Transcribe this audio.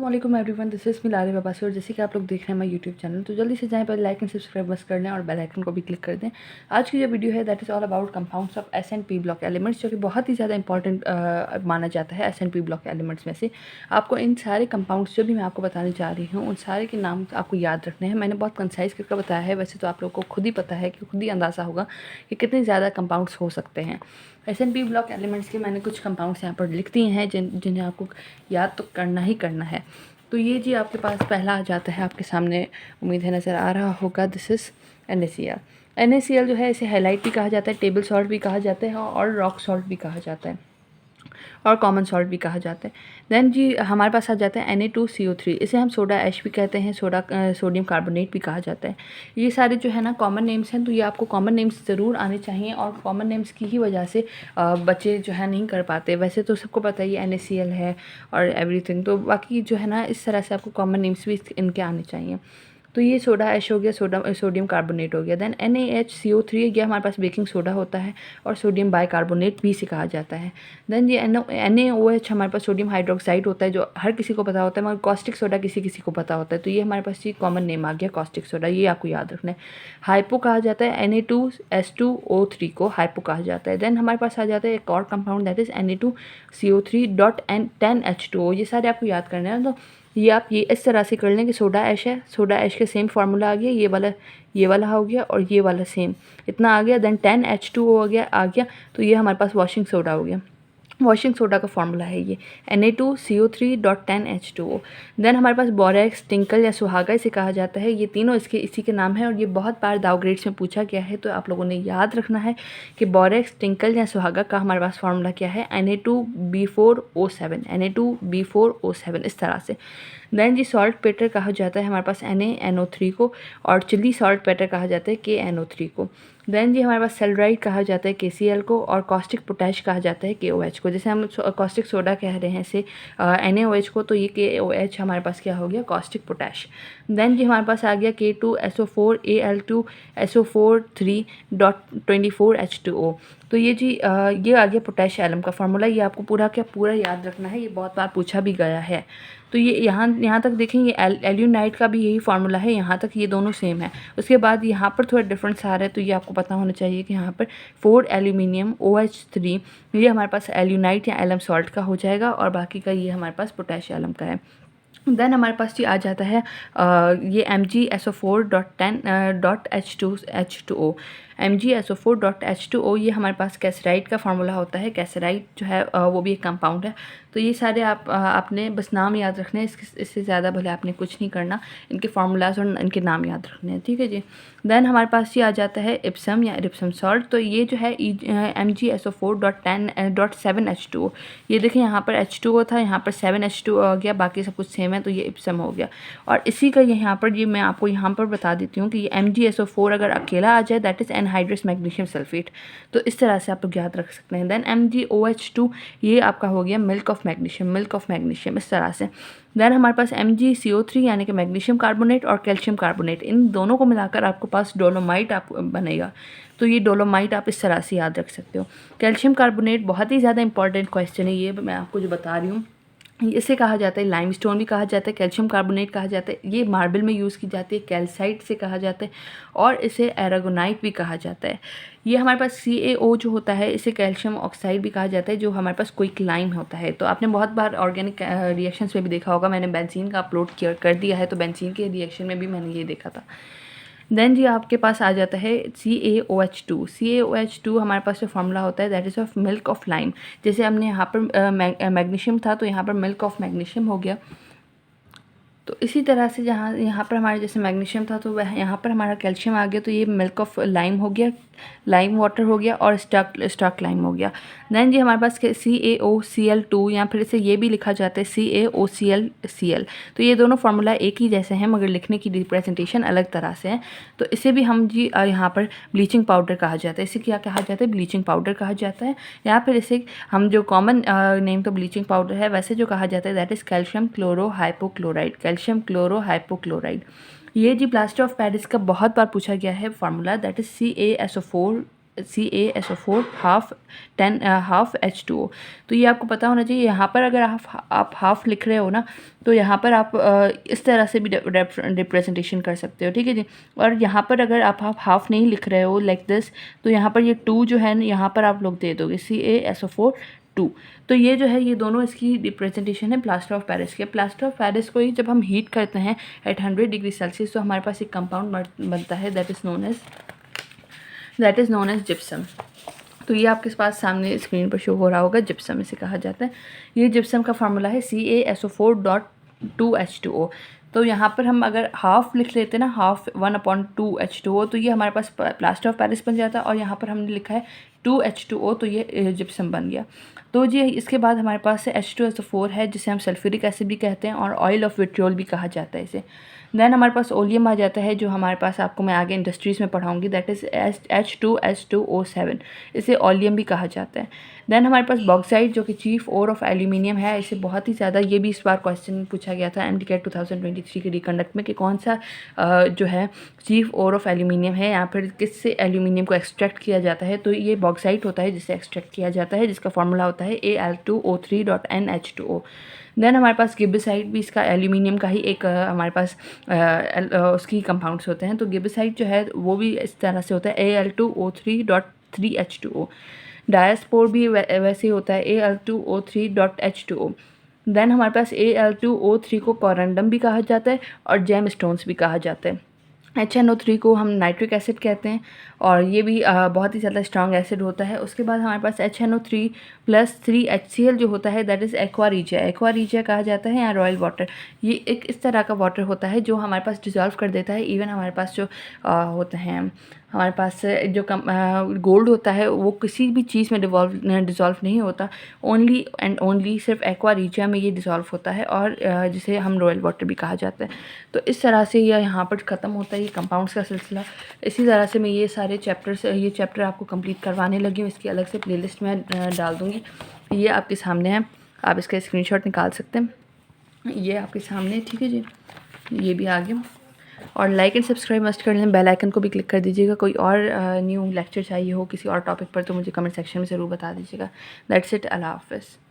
अस्सलाम everyone, this is मिलारे बाबासी। और जैसे कि आप लोग देख रहे हैं मेरा यूट्यूब चैनल, तो जल्दी से जाएं, पहले लाइक एंड सब्सक्राइब बस कर लें और बेल आइकन को भी क्लिक कर दें। आज की जो वीडियो है that is all about compounds of S and P block elements, जो कि बहुत ही ज़्यादा इंपॉर्टेंट माना जाता है S and P block elements में से। आपको इन सारे कंपाउंड्स जो भी मैं आपको बताने जा रही हूँ, उन सारे के नाम आपको याद रखने हैं। मैंने बहुत कंसाइज करके बताया है, वैसे तो आप लोग को खुद ही पता है कि खुद ही अंदाज़ा होगा कि कितने ज़्यादा कंपाउंड्स हो सकते हैं। S and P block elements के मैंने कुछ कंपाउंड्स यहाँ पर लिख दिए हैं जिन्हें आपको याद तो करना ही करना है। तो ये जी आपके पास पहला आ जाता है, आपके सामने उम्मीद है नज़र आ रहा होगा। This is NaCl। NaCl जो है इसे हैलाइट भी कहा जाता है, टेबल सॉल्ट भी कहा जाता है और रॉक सॉल्ट भी कहा जाता है और कॉमन सॉल्ट भी कहा जाता है। देन जी हमारे पास आ जाता है Na2CO3, इसे हम सोडा ऐश भी कहते हैं, सोडियम कार्बोनेट भी कहा जाता है। ये सारे जो है ना कॉमन नेम्स हैं, तो ये आपको कॉमन नेम्स ज़रूर आने चाहिए और कॉमन नेम्स की ही वजह से बच्चे जो है नहीं कर पाते। वैसे तो सबको पता है ये NaCl है और एवरीथिंग, तो बाकी जो है ना इस तरह से आपको कॉमन नेम्स भी इनके आने चाहिए। तो ये सोडा ऐश हो गया, सोडियम कार्बोनेट हो गया। देन NaHCO3, ये हमारे पास बेकिंग सोडा होता है और सोडियम बाइकार्बोनेट भी इसे कहा जाता है। देन ये NaOH हमारे पास सोडियम हाइड्रोक्साइड होता है, जो हर किसी को पता होता है, मगर कॉस्टिक सोडा किसी किसी को पता होता है। तो ये हमारे पास ये कॉमन नेम आ गया कॉस्टिक सोडा, ये आपको याद रखना है। हाइपो कहा जाता है Na2S2O3 को हाइपो कहा जाता है। देन हमारे पास आ जाता है एक और कंपाउंड दैट इज़ Na2CO3.10H2O, ये सारे आपको याद करने हैं। तो ये आप ये इस तरह से कर लें कि सोडा ऐश है, सोडा ऐश के सेम फार्मूला आ गया, ये वाला हो गया और ये वाला सेम इतना आ गया। देन 10H2O आ गया, तो ये हमारे पास वॉशिंग सोडा हो गया। वॉशिंग सोडा का फार्मूला है ये Na2CO3.10H2O। देन हमारे पास बोरेक्स, टिंकल या सुहागा इसे कहा जाता है। ये तीनों इसी के नाम हैं और ये बहुत बार दाव ग्रेड्स में पूछा गया है, तो आप लोगों ने याद रखना है कि बोरेक्स, टिंकल या सुहागा का हमारे पास फार्मूला क्या है, Na2B4O7, Na2B4O7 इस तरह से। देन जी सॉल्ट पेटर कहा जाता है हमारे पास NaNO3 को, और चिली सॉल्ट पेटर कहा जाता है KNO3 को। देन जी हमारे पास सेलराइट कहा जाता है KCl को, और कॉस्टिक पोटैश कहा जाता है KOH को। जैसे हम कॉस्टिक सोडा कह रहे हैं इसे NaOH को, तो ये KOH हमारे पास क्या हो गया, कॉस्टिक पोटैश। देन जी हमारे पास आ गया K2SO4Al2SO4 3.24H2O। तो ये जी ये आ गया पोटैश एलम का फार्मूला। ये आपको पूरा क्या पूरा याद रखना है, ये बहुत बार पूछा भी गया है। तो ये यहाँ तक देखें, ये एल्यूनाइट का भी यही फार्मूला है, यहाँ तक ये दोनों सेम है। उसके बाद यहाँ पर थोड़ा डिफरेंस आ रहा है, तो ये आपको पता होना चाहिए कि यहाँ पर 4 एल्यूमिनियम OH3, ये हमारे पास एल्यूनाइट या एलम सॉल्ट का हो जाएगा और बाकी का ये हमारे पास पोटैश एलम का है। देन हमारे पास ये आ जाता है ये MgSO4.10H2O। MgSO4.H2O ये हमारे पास कैसराइट का फार्मूला होता है। कैसराइट जो है वो भी एक कंपाउंड है। तो ये सारे आपने बस नाम याद रखने हैं, इससे ज़्यादा भले आपने कुछ नहीं करना, इनके फार्मूलाज और इनके नाम याद रखने हैं, ठीक है जी। देन हमारे पास ये आ जाता है इप्सम या इप्सम सॉल्ट। तो ये जो है MgSO4.7H2O, ये देखें यहाँ पर H2O था, यहाँ पर 7H2O आ गया, बाकी सब कुछ सेम है, तो ये इप्सम हो गया। और इसी का यहाँ पर ये मैं आपको यहाँ पर बता देती हूँ कि ये MgSO4 अगर अकेला आ जाए that is anhydrous magnesium sulphate. तो इस तरह से आप लोग याद रख सकते हैं। देन MgOH2, ये आपका हो गया मिल्क ऑफ मैग्नीशियम, इस तरह से। देन हमारे पास MgCO3 यानी कि मैग्नीशियम कार्बोनेट और कैल्शियम कार्बोनेट, इन दोनों को मिलाकर आपके पास डोलोमाइट आप बनेगा। तो ये डोलोमाइट आप इस तरह से याद रख सकते हो। कैल्शियम कार्बोनेट बहुत ही ज़्यादा इंपॉर्टेंट क्वेश्चन है, ये मैं आपको जो बता रही हूँ। इसे कहा जाता है लाइमस्टोन भी कहा जाता है, कैल्शियम कार्बोनेट कहा जाता है, ये मार्बल में यूज़ की जाती है, कैल्साइट से कहा जाता है और इसे एरागोनाइट भी कहा जाता है। ये हमारे पास CaO जो होता है, इसे कैल्शियम ऑक्साइड भी कहा जाता है, जो हमारे पास क्विक लाइम होता है। तो आपने बहुत बार ऑर्गेनिक रिएक्शंस में भी देखा होगा, मैंने बेंजीन का अपलोड कर दिया है, तो बेंजीन के रिएक्शन में भी मैंने ये देखा था। देन जी आपके पास आ जाता है CaOH2 हमारे पास जो फार्मूला होता है that is of milk of lime. जैसे हमने यहाँ पर मैग्नीशियम था, तो यहाँ पर मिल्क ऑफ मैग्नीशियम हो गया। तो इसी तरह से यहाँ पर हमारे जैसे मैग्नीशियम था, तो वह यहाँ पर हमारा कैल्शियम आ गया, तो ये मिल्क ऑफ लाइम हो गया, लाइम वाटर हो गया और स्टॉक लाइम हो गया। देन जी हमारे पास CaOCl2, या फिर इसे ये भी लिखा जाता है CaOClCl। तो ये दोनों फार्मूला एक ही जैसे हैं, मगर लिखने की रिप्रेजेंटेशन अलग तरह से है। तो इसे भी हम जी यहाँ पर ब्लीचिंग पाउडर कहा जाता है। इसे क्या कहा जाता है, ब्लीचिंग पाउडर कहा जाता है। या फिर इसे हम जो कॉमन नेम तो ब्लीचिंग पाउडर है, वैसे जो कहा जाता है दैट इज़ कैल्शियम क्लोरोहाइपोक्लोराइड। ये जी प्लास्टर ऑफ पेरिस का बहुत बार पूछा गया है formula, that is CaSO4 CaSO4 half H2O। तो ये आपको पता होना चाहिए। यहाँ पर अगर आप हाफ लिख रहे हो ना, तो यहाँ पर आप इस तरह से भी रिप्रेजेंटेशन कर सकते हो, ठीक है जी। और यहाँ पर अगर आप हाफ नहीं लिख रहे हो लाइक दिस, तो यहाँ पर ये 2 जो है यहाँ पर आप लोग दे दोगे CaSO4 2। तो ये जो है ये दोनों इसकी रिप्रेजेंटेशन है प्लास्टर ऑफ पेरिस के। प्लास्टर ऑफ पेरिस को ही जब हम हीट करते हैं एट 100 डिग्री सेल्सियस, तो हमारे पास एक कंपाउंड बनता है that is known as gypsum. तो ये आपके पास सामने स्क्रीन पर शो हो रहा होगा, जिप्सम इसे कहा जाता है। ये जिप्सम का फार्मूला है CaSO4.2H2O। तो यहाँ पर हम अगर हाफ लिख लेते ना, हाफ 1/2H2O, तो ये हमारे पास प्लास्टर ऑफ पेरिस बन जाता है। और यहाँ पर हमने लिखा है 2H2O, तो ये जिप्सम बन गया। तो जी इसके बाद हमारे पास H2SO4 है, जिसे हम सल्फ्यूरिक एसिड भी कहते हैं और ऑयल ऑफ विट्रियोल भी कहा जाता है इसे। देन हमारे पास ओलियम आ जाता है, जो हमारे पास आपको मैं आगे इंडस्ट्रीज़ में पढ़ाऊंगी, दैट इज़ H2S2O7, इसे ओलियम भी कहा जाता है। देन हमारे पास बॉक्साइट, जो कि चीफ ओर ऑफ एल्यूमिनियम है। इसे बहुत ही ज़्यादा, ये भी इस बार क्वेश्चन पूछा गया था MTCAT 2023 के रिकंडक्ट में कि कौन सा जो है चीफ ओर ऑफ एल्यूमिनियम है, या फिर किससे एल्यूमिनियम को एक्सट्रैक्ट किया जाता है। तो ये बॉक्साइट होता है जिसे एक्सट्रैक्ट किया जाता है, जिसका फॉर्मूला होता है Al2O3.NH2O। देन हमारे पास गिब्साइट भी, इसका एल्यूमिनियम का ही एक हमारे पास उसकी कंपाउंड्स होते हैं। तो गिब्साइट जो है वो भी इस तरह से होता है Al2O3.3H2O। डायस्पोर भी वैसे ही होता है Al2O3.H2O। देन हमारे पास Al2O3 को कोरंडम भी कहा जाता है और जेम स्टोन्स भी कहा जाता है। HNO3 को हम नाइट्रिक एसिड कहते हैं, और ये भी बहुत ही ज़्यादा स्ट्रॉन्ग एसिड होता है। उसके बाद हमारे पास HNO3 + 3HCl जो होता है दैट इज़ एक्वा कहा जाता है, या रॉयल वाटर। ये एक इस तरह का वाटर होता है जो हमारे पास डिज़ोल्व कर देता है। इवन हमारे पास जो होते हैं, हमारे पास जो गोल्ड होता है वो किसी भी चीज़ में डिज़ोल्व नहीं होता, ओनली एंड ओनली सिर्फ एक्वा रीजिया में ये डिज़ोल्व होता है, और जिसे हम रॉयल वाटर भी कहा जाता है। तो इस तरह से ये यहाँ पर ख़त्म होता है ये कंपाउंड्स का सिलसिला। इसी तरह से मैं ये सारे चैप्टर आपको कंप्लीट करवाने लगी हूँ। इसकी अलग से प्लेलिस्ट में डाल दूँगी। ये आपके सामने है, आप इसका स्क्रीनशॉट निकाल सकते हैं। ये आपके सामने, ठीक है जी, ये भी आ गया। और लाइक एंड सब्सक्राइब मस्ट कर लें, बेल आइकन को भी क्लिक कर दीजिएगा। कोई और न्यू लेक्चर चाहिए हो किसी और टॉपिक पर, तो मुझे कमेंट सेक्शन में ज़रूर बता दीजिएगा। दैट्स इट, अल्लाह हाफ़िज़।